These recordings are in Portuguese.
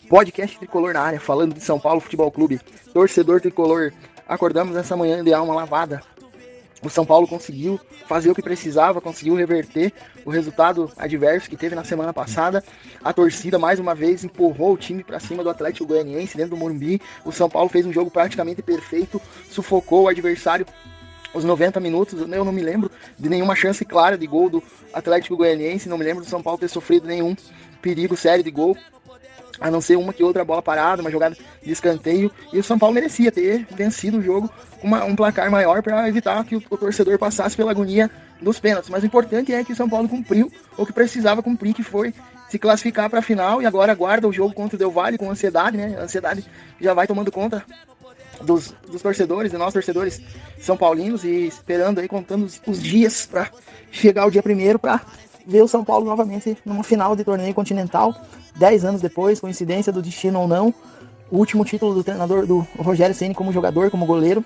Podcast Tricolor na área, falando de São Paulo Futebol Clube. Torcedor tricolor, acordamos essa manhã de alma lavada. O São Paulo conseguiu fazer o que precisava, conseguiu reverter o resultado adverso que teve na semana passada. A torcida, mais uma vez, empurrou o time para cima do Atlético Goianiense dentro do Morumbi. O São Paulo fez um jogo praticamente perfeito, sufocou o adversário os 90 minutos. Eu não me lembro de nenhuma chance clara de gol do Atlético Goianiense, não me lembro do São Paulo ter sofrido nenhum perigo sério de gol, a não ser uma que outra bola parada, uma jogada de escanteio, e o São Paulo merecia ter vencido o jogo com um placar maior para evitar que o torcedor passasse pela agonia dos pênaltis. Mas o importante é que o São Paulo cumpriu o que precisava cumprir, que foi se classificar para a final, e agora aguarda o jogo contra o Del Valle com ansiedade, né? A ansiedade já vai tomando conta dos torcedores, de nós torcedores são paulinos, e esperando aí, contando os dias para chegar o dia 1º para ver o São Paulo novamente numa final de torneio continental, 10 anos depois, coincidência do destino ou não, o último título do treinador do Rogério Ceni como jogador, como goleiro,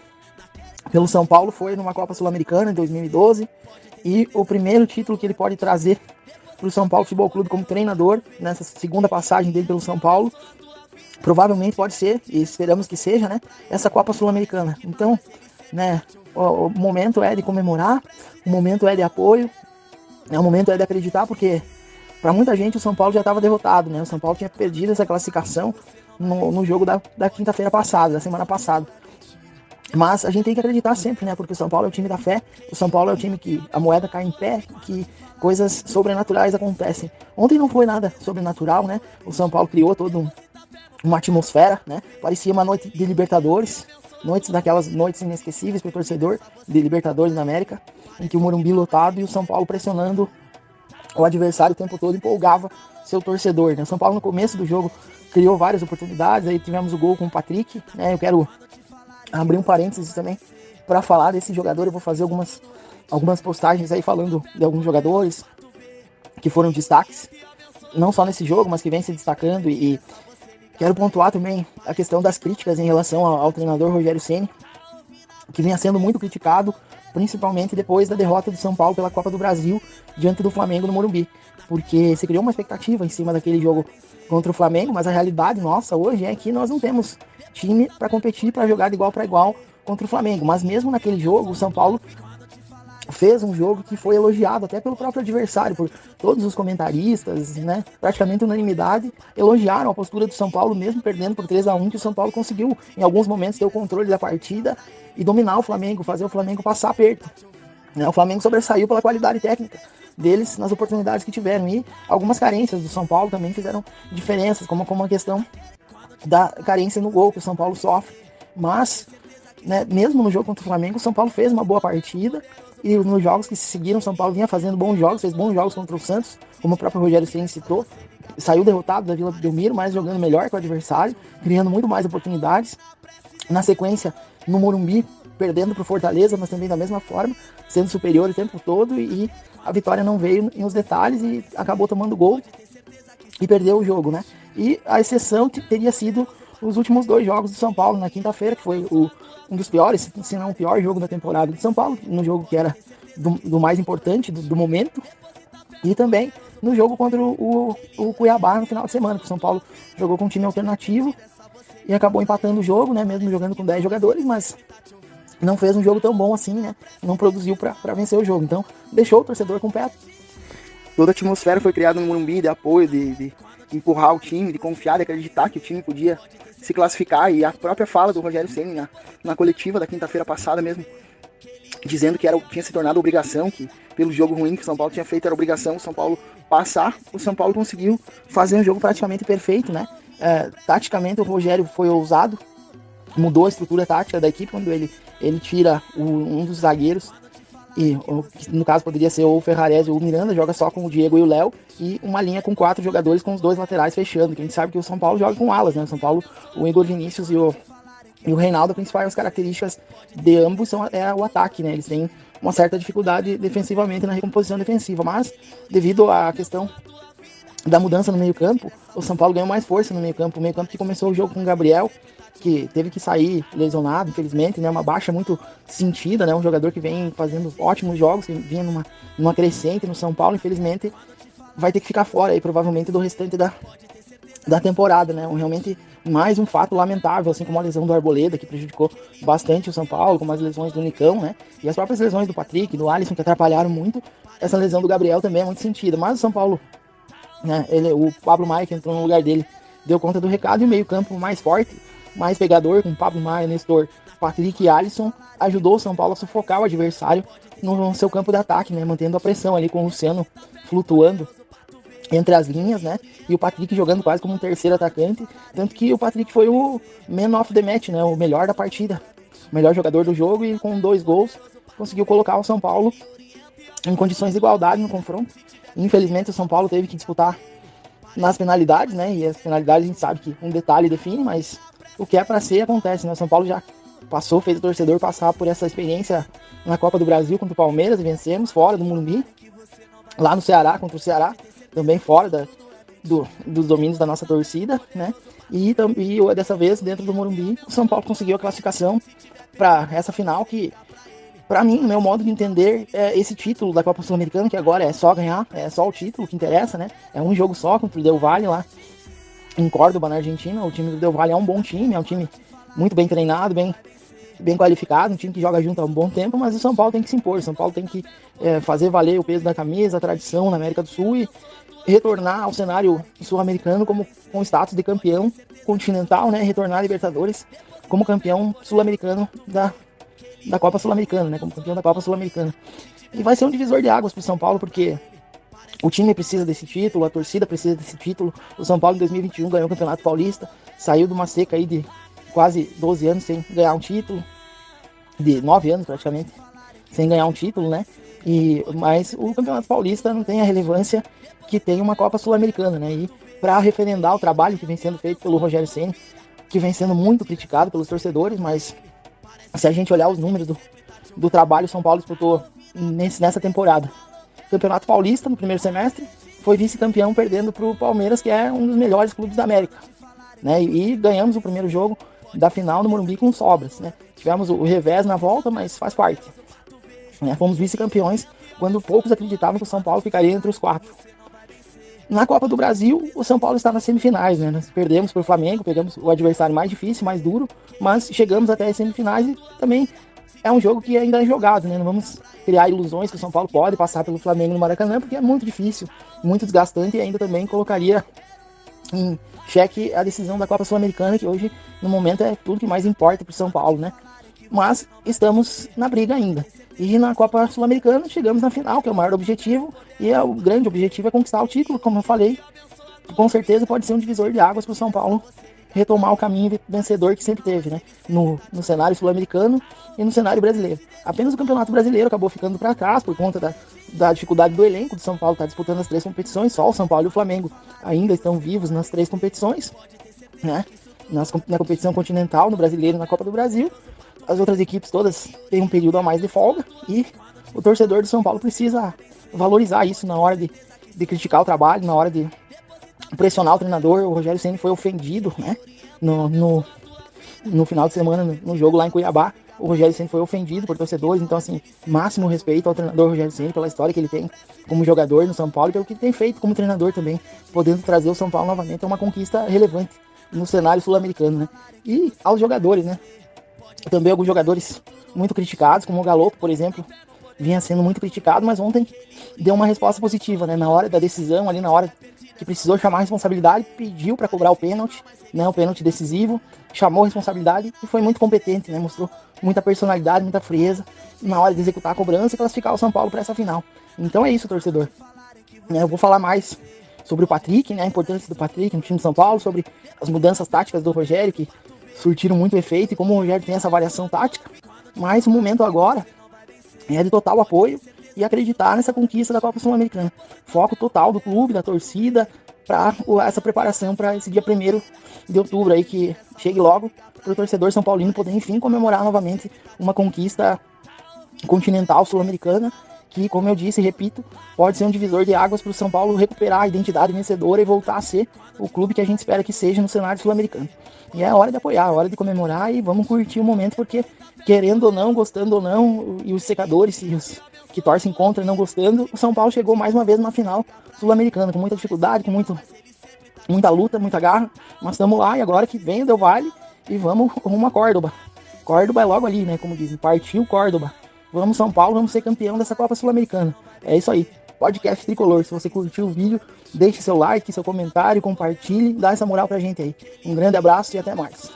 pelo São Paulo foi numa Copa Sul-Americana em 2012, e o primeiro título que ele pode trazer para o São Paulo Futebol Clube como treinador, nessa segunda passagem dele pelo São Paulo, provavelmente pode ser, e esperamos que seja, né, essa Copa Sul-Americana. Então, né, o momento é de comemorar, o momento é de apoio, o momento é de acreditar, porque para muita gente o São Paulo já estava derrotado, né? O São Paulo tinha perdido essa classificação no jogo da quinta-feira passada, da semana passada. Mas a gente tem que acreditar sempre, né? Porque o São Paulo é o time da fé, o São Paulo é o time que a moeda cai em pé, que coisas sobrenaturais acontecem. Ontem não foi nada sobrenatural, né? O São Paulo criou toda uma atmosfera, né? Parecia uma noite de Libertadores, daquelas noites inesquecíveis para o torcedor de Libertadores da América, em que o Morumbi lotado e o São Paulo pressionando o adversário o tempo todo, empolgava seu torcedor, né? O São Paulo no começo do jogo criou várias oportunidades, aí tivemos o gol com o Patrick, né? Eu quero abrir um parênteses também para falar desse jogador. Eu vou fazer algumas postagens aí falando de alguns jogadores que foram destaques, não só nesse jogo, mas que vem se destacando, e quero pontuar também a questão das críticas em relação ao treinador Rogério Ceni, que vinha sendo muito criticado, principalmente depois da derrota do São Paulo pela Copa do Brasil diante do Flamengo no Morumbi, porque se criou uma expectativa em cima daquele jogo contra o Flamengo, mas a realidade nossa hoje é que nós não temos time para competir, para jogar de igual para igual contra o Flamengo. Mas mesmo naquele jogo, o São Paulo fez um jogo que foi elogiado até pelo próprio adversário, por todos os comentaristas, né? Praticamente unanimidade elogiaram a postura do São Paulo, mesmo perdendo por 3-1, que o São Paulo conseguiu em alguns momentos ter o controle da partida e dominar o Flamengo, fazer o Flamengo passar aperto, né? O Flamengo sobressaiu pela qualidade técnica deles nas oportunidades que tiveram, e algumas carências do São Paulo também fizeram diferenças, como a questão da carência no gol que o São Paulo sofre. Mas, né, mesmo no jogo contra o Flamengo, o São Paulo fez uma boa partida, e nos jogos que se seguiram, o São Paulo vinha fazendo bons jogos, fez bons jogos contra o Santos, como o próprio Rogério Ceni citou, saiu derrotado da Vila Belmiro, mas jogando melhor que o adversário, criando muito mais oportunidades. Na sequência, no Morumbi, perdendo para o Fortaleza, mas também da mesma forma, sendo superior o tempo todo, e a vitória não veio nos detalhes e acabou tomando gol e perdeu o jogo, né? E a exceção teria sido os últimos 2 jogos do São Paulo na quinta-feira, que foi um dos piores, se não o pior jogo da temporada do São Paulo, no jogo que era do mais importante, do momento, e também no jogo contra o Cuiabá no final de semana, que o São Paulo jogou com um time alternativo e acabou empatando o jogo, né, mesmo jogando com 10 jogadores, mas não fez um jogo tão bom assim, né, não produziu para vencer o jogo, então deixou o torcedor com o pé. Toda a atmosfera foi criada no Morumbi de apoio, de empurrar o time, de confiar, de acreditar que o time podia se classificar, e a própria fala do Rogério Ceni na coletiva da quinta-feira passada mesmo, dizendo que tinha se tornado obrigação, que pelo jogo ruim que o São Paulo tinha feito, era obrigação o São Paulo passar. O São Paulo conseguiu fazer um jogo praticamente perfeito, né? Taticamente o Rogério foi ousado, mudou a estrutura tática da equipe quando ele tira um dos zagueiros, e no caso poderia ser o Ferrarese ou o Miranda, joga só com o Diego e o Léo, e uma linha com 4 jogadores, com os 2 laterais fechando, que a gente sabe que o São Paulo joga com alas, né? O São Paulo, o Igor Vinícius e o Reinaldo, principais características de ambos é o ataque, né? Eles têm uma certa dificuldade defensivamente na recomposição defensiva, mas devido à questão da mudança no meio-campo, o São Paulo ganhou mais força no meio-campo. O meio-campo que começou o jogo com o Gabriel, que teve que sair lesionado, infelizmente, né? Uma baixa muito sentida, né? Um jogador que vem fazendo ótimos jogos, que vinha numa crescente no São Paulo, infelizmente vai ter que ficar fora aí, provavelmente, do restante da temporada, né? Realmente mais um fato lamentável, assim como a lesão do Arboleda, que prejudicou bastante o São Paulo, como as lesões do Nicão, né? E as próprias lesões do Patrick, do Alisson, que atrapalharam muito. Essa lesão do Gabriel também é muito sentida. Mas o São Paulo, né? O Pablo Maia, que entrou no lugar dele, deu conta do recado, e o meio-campo mais forte, mais pegador, com Pablo Maia, Nestor, Patrick e Alisson, ajudou o São Paulo a sufocar o adversário no seu campo de ataque, né? Mantendo a pressão ali com o Luciano flutuando entre as linhas, né? E o Patrick jogando quase como um terceiro atacante. Tanto que o Patrick foi o man of the match, né? O melhor da partida. O melhor jogador do jogo, e com 2 gols conseguiu colocar o São Paulo em condições de igualdade no confronto. Infelizmente o São Paulo teve que disputar nas penalidades, né? E as penalidades a gente sabe que um detalhe define, mas o que é para ser acontece, né? O São Paulo já passou, fez o torcedor passar por essa experiência na Copa do Brasil contra o Palmeiras e vencemos fora do Morumbi. Lá no Ceará, contra o Ceará, também fora dos domínios da nossa torcida, né? E dessa vez, dentro do Morumbi, o São Paulo conseguiu a classificação para essa final, que, para mim, no meu modo de entender, esse título da Copa Sul-Americana, que agora é só ganhar, é só o título que interessa, né? É um jogo só contra o Del Valle lá em Córdoba, na Argentina. O time do Del Valle é um bom time, é um time muito bem treinado, bem qualificado, um time que joga junto há um bom tempo, mas o São Paulo tem que se impor, o São Paulo tem que fazer valer o peso da camisa, a tradição na América do Sul, e retornar ao cenário sul-americano com status de campeão continental, né? Retornar a Libertadores como campeão sul-americano da Copa Sul-Americana, né? Como campeão da Copa Sul-Americana. E vai ser um divisor de águas para o São Paulo, porque o time precisa desse título, a torcida precisa desse título. O São Paulo em 2021 ganhou o Campeonato Paulista, saiu de uma seca aí de quase 12 anos sem ganhar um título, de 9 anos praticamente, sem ganhar um título, né? Mas o Campeonato Paulista não tem a relevância que tem uma Copa Sul-Americana, né? E para referendar o trabalho que vem sendo feito pelo Rogério Ceni, que vem sendo muito criticado pelos torcedores, mas se a gente olhar os números do trabalho, o São Paulo disputou nessa temporada Campeonato Paulista no primeiro semestre, foi vice-campeão perdendo para o Palmeiras, que é um dos melhores clubes da América, né? E ganhamos o primeiro jogo da final no Morumbi com sobras, né? Tivemos o revés na volta, mas faz parte, né? Fomos vice-campeões quando poucos acreditavam que o São Paulo ficaria entre os 4. Na Copa do Brasil, o São Paulo está nas semifinais, né? Nós perdemos para o Flamengo, pegamos o adversário mais difícil, mais duro, mas chegamos até as semifinais, e também é um jogo que ainda é jogado, né? Não vamos criar ilusões que o São Paulo pode passar pelo Flamengo no Maracanã, porque é muito difícil, muito desgastante, e ainda também colocaria em xeque a decisão da Copa Sul-Americana, que hoje, no momento, é tudo que mais importa para o São Paulo, né? Mas estamos na briga ainda. E na Copa Sul-Americana chegamos na final, que é o maior objetivo, e o grande objetivo é conquistar o título, como eu falei. Com certeza pode ser um divisor de águas para o São Paulo retomar o caminho vencedor que sempre teve, né? No cenário sul-americano e no cenário brasileiro. Apenas o Campeonato Brasileiro acabou ficando para trás por conta da dificuldade do elenco do São Paulo estar disputando as 3 competições. Só o São Paulo e o Flamengo ainda estão vivos nas 3 competições, né? Na competição continental, no Brasileiro e na Copa do Brasil. As outras equipes todas têm um período a mais de folga, e o torcedor do São Paulo precisa valorizar isso na hora de criticar o trabalho, na hora de pressionar o treinador. O Rogério Ceni foi ofendido, né? No final de semana, no jogo lá em Cuiabá, o Rogério Ceni foi ofendido por torcedores. Então, assim, máximo respeito ao treinador Rogério Ceni pela história que ele tem como jogador no São Paulo, e pelo que ele tem feito como treinador também, podendo trazer o São Paulo novamente a uma conquista relevante no cenário sul-americano, né? E aos jogadores, né? Também alguns jogadores muito criticados, como o Galopo, por exemplo, vinha sendo muito criticado, mas ontem deu uma resposta positiva, né? Na hora da decisão, ali na hora que precisou chamar a responsabilidade, pediu para cobrar o pênalti, né? O pênalti decisivo, chamou a responsabilidade e foi muito competente, né? Mostrou muita personalidade, muita frieza na hora de executar a cobrança e classificar o São Paulo para essa final. Então é isso, torcedor. Eu vou falar mais sobre o Patrick, né? A importância do Patrick no time de São Paulo, sobre as mudanças táticas do Rogério, que surtiram muito efeito, e como o Rogério tem essa variação tática. Mas o momento agora é de total apoio e acreditar nessa conquista da Copa Sul-Americana. Foco total do clube, da torcida, para essa preparação para esse dia 1º de outubro aí, que chegue logo para o torcedor são paulino poder, enfim, comemorar novamente uma conquista continental sul-americana, que, como eu disse e repito, pode ser um divisor de águas para o São Paulo recuperar a identidade vencedora e voltar a ser o clube que a gente espera que seja no cenário sul-americano. E é hora de apoiar, é hora de comemorar, e vamos curtir o momento, porque, querendo ou não, gostando ou não, e os secadores e os que torcem contra não gostando, o São Paulo chegou mais uma vez numa final sul-americana, com muita dificuldade, com muito muita luta, muita garra, mas estamos lá e agora que vem o Del Valle e vamos rumo a Córdoba. Córdoba é logo ali, né? Como dizem, partiu Córdoba. Vamos São Paulo, vamos ser campeão dessa Copa Sul-Americana. É isso aí. Podcast Tricolor. Se você curtiu o vídeo, deixe seu like, seu comentário, compartilhe, dá essa moral pra gente aí. Um grande abraço e até mais.